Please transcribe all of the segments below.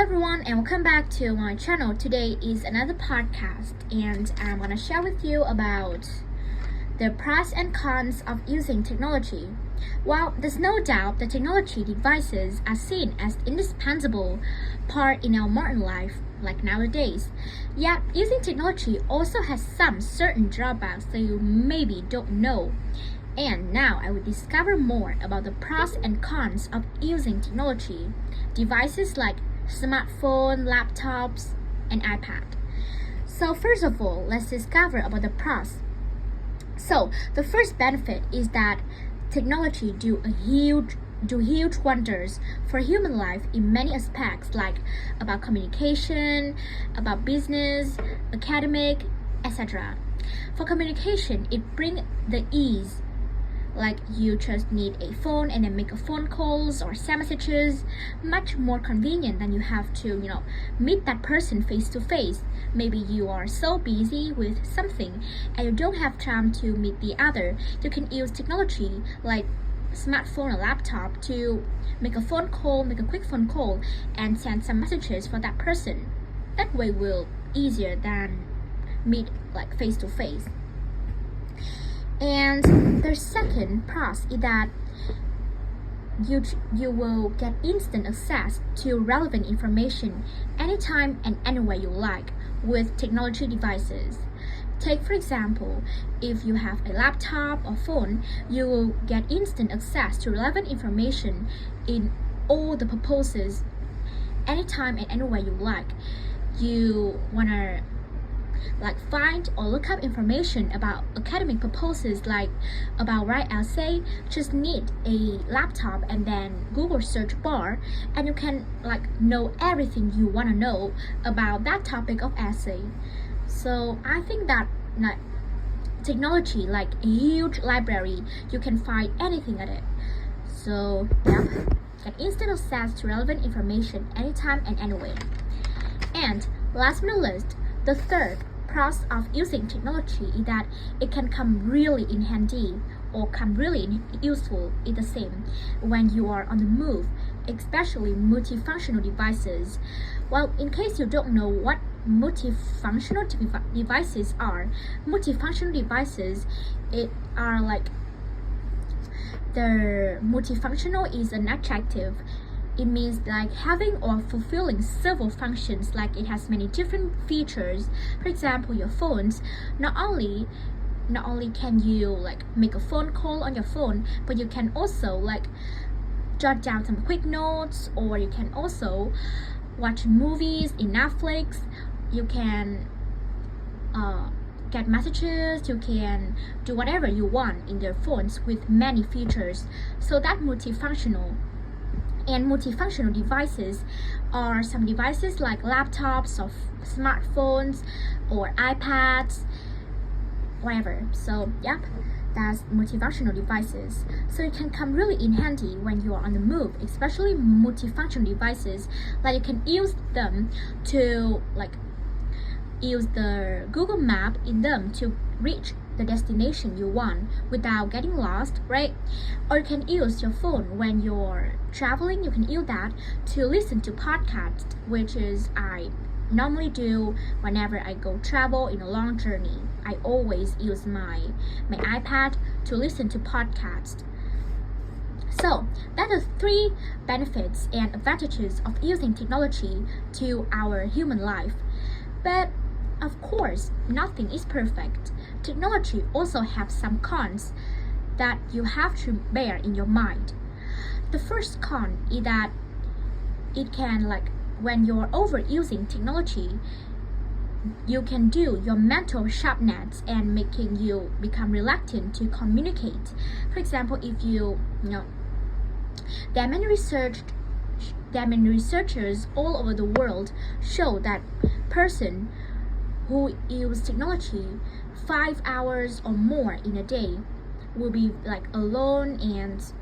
everyone, and welcome back to my channel. Today is another podcast, and I'm gonna share with you about the pros and cons of using technology. While there's no doubt that technology devices are seen as indispensable part in our modern life, like nowadays, yet using technology also has some certain drawbacks that you maybe don't know. And now I will discover more about the pros and cons of using technology. Devices like smartphone, laptops, and iPad. So first of all, let's discover about the pros. So the first benefit is that technology do huge wonders for human life in many aspects, like about communication, about business, academic, etc. For communication, it brings the ease, like you just need a phone and then make a phone calls or send messages, much more convenient than you have to meet that person face to face. Maybe you are so busy with something and you don't have time to meet the other. You can use technology like smartphone or laptop to make a quick phone call and send some messages for that person. That way will easier than meet like face to face. And the second plus is that you will get instant access to relevant information anytime and anywhere you like with technology devices. Take for example, if you have a laptop or phone, you will get instant access to relevant information in all the purposes anytime and anywhere you like. You wanna find or look up information about academic purposes, like about write essay, just need a laptop and then Google search bar, and you can know everything you want to know about that topic of essay. So I think that technology like a huge library, you can find anything at it. So yeah, get instant access to relevant information anytime and anywhere. And last but not least, the third pros of using technology is that it can come really in handy or come really useful in the same when you are on the move, especially multifunctional devices. Well, in case you don't know what multifunctional devices are, multifunctional devices the multifunctional is an adjective. It means having or fulfilling several functions, like it has many different features. For example, your phones, not only can you make a phone call on your phone, but you can also jot down some quick notes, or you can also watch movies in Netflix. You can get messages, you can do whatever you want in their phones with many features. So that multifunctional. And multifunctional devices are some devices like laptops or smartphones or iPads, whatever. So yep, that's multifunctional devices. So it can come really in handy when you are on the move, especially multifunctional devices. Like you can use them to use the Google map in them to reach the destination you want without getting lost, right? Or you can use your phone when you're traveling. You can use that to listen to podcasts, which is I normally do whenever I go travel in a long journey. I always use my iPad to listen to podcasts. So that are three benefits and advantages of using technology to our human life. But of course, nothing is perfect. Technology also has some cons that you have to bear in your mind. The first con is that it can when you're overusing technology, you can do your mental sharpness and making you become reluctant to communicate. For example, if there are many researchers all over the world show that person who use technology 5 hours or more in a day will be alone and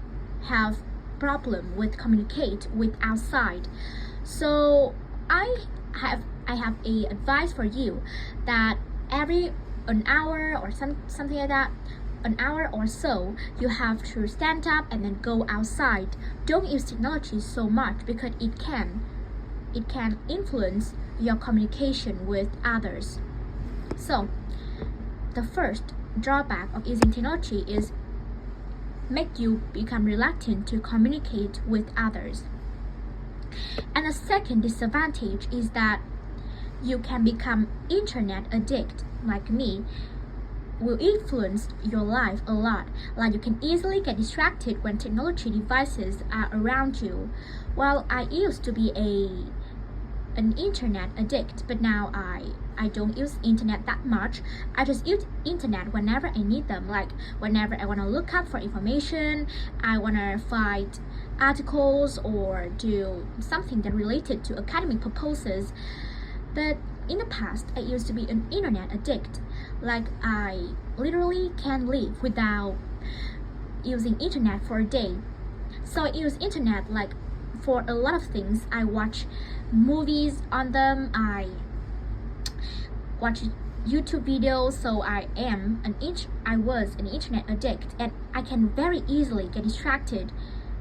have problem with communicate with outside. So I have a advice for you that every an hour or something like that, an hour or so, you have to stand up and then go outside. Don't use technology so much because it can it can influence your communication with others. So the first drawback of using technology is make you become reluctant to communicate with others. And the second disadvantage is that you can become internet addict like me. Will influence your life a lot. Like you can easily get distracted when technology devices are around you. Well, I used to be an internet addict, but now I don't use internet that much. I just use internet whenever I need them, like whenever I want to look up for information, I want to find articles or do something that related to academic purposes. But in the past, I used to be an internet addict. Like I literally can't live without using internet for a day. So I use internet like for a lot of things. I watch movies on them, I watch YouTube videos. So I was an internet addict, and I can very easily get distracted,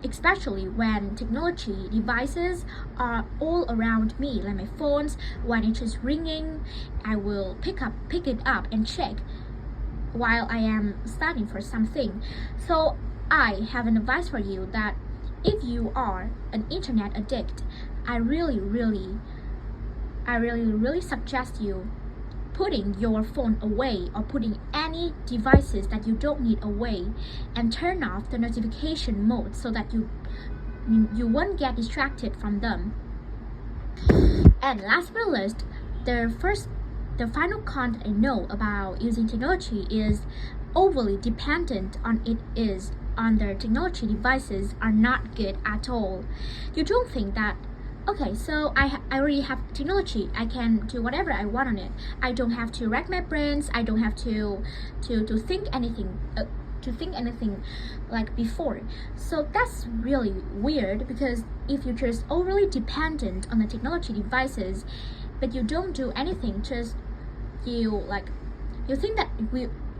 especially when technology devices are all around me, like my phones. When it's just ringing, I will pick it up and check while I am studying for something. So I have an advice for you that if you are an internet addict, I really suggest you putting your phone away or putting any devices that you don't need away, and turn off the notification mode so that you won't get distracted from them. And last but not least, the final con that I know about using technology is overly dependent on their technology devices are not good at all. You don't think that, okay, so I already have technology, I can do whatever I want on it. I don't have to rack my brains, I don't have to think anything like before. So that's really weird, because if you're just overly dependent on the technology devices but you don't do anything, just you think that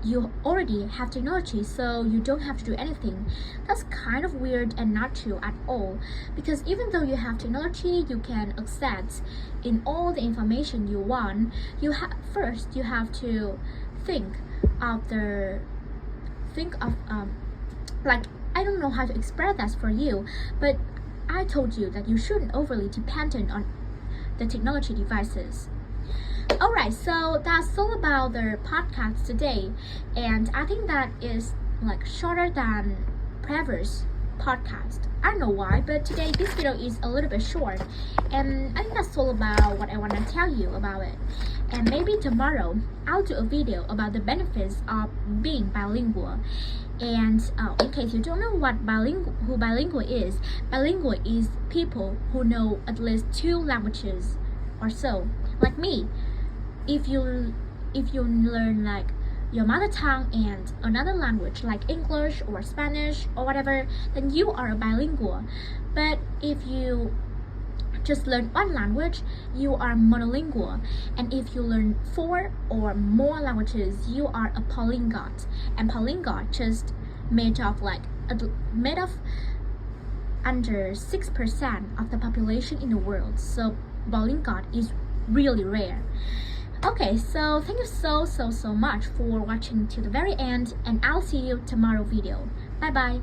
you already have technology, so you don't have to do anything. That's kind of weird and not true at all, because even though you have technology, you can access in all the information you want. First you have to think of like, I don't know how to express that for you, but I told you that you shouldn't overly dependent on the technology devices. Alright, so that's all about the podcast today, and I think that is like shorter than previous podcast. I don't know why, but today this video is a little bit short, and I think that's all about what I want to tell you about it. And maybe tomorrow I'll do a video about the benefits of being bilingual. And in case you don't know who bilingual is people who know at least 2 languages or so, like me. If you learn like your mother tongue and another language like English or Spanish or whatever, then you are a bilingual. But if you just learn one language, you are monolingual. And if you learn 4 or more languages, you are a polyglot. And polyglot just made of under 6% of the population in the world. So polyglot is really rare. Okay, so thank you so much for watching to the very end, and I'll see you tomorrow video. Bye bye.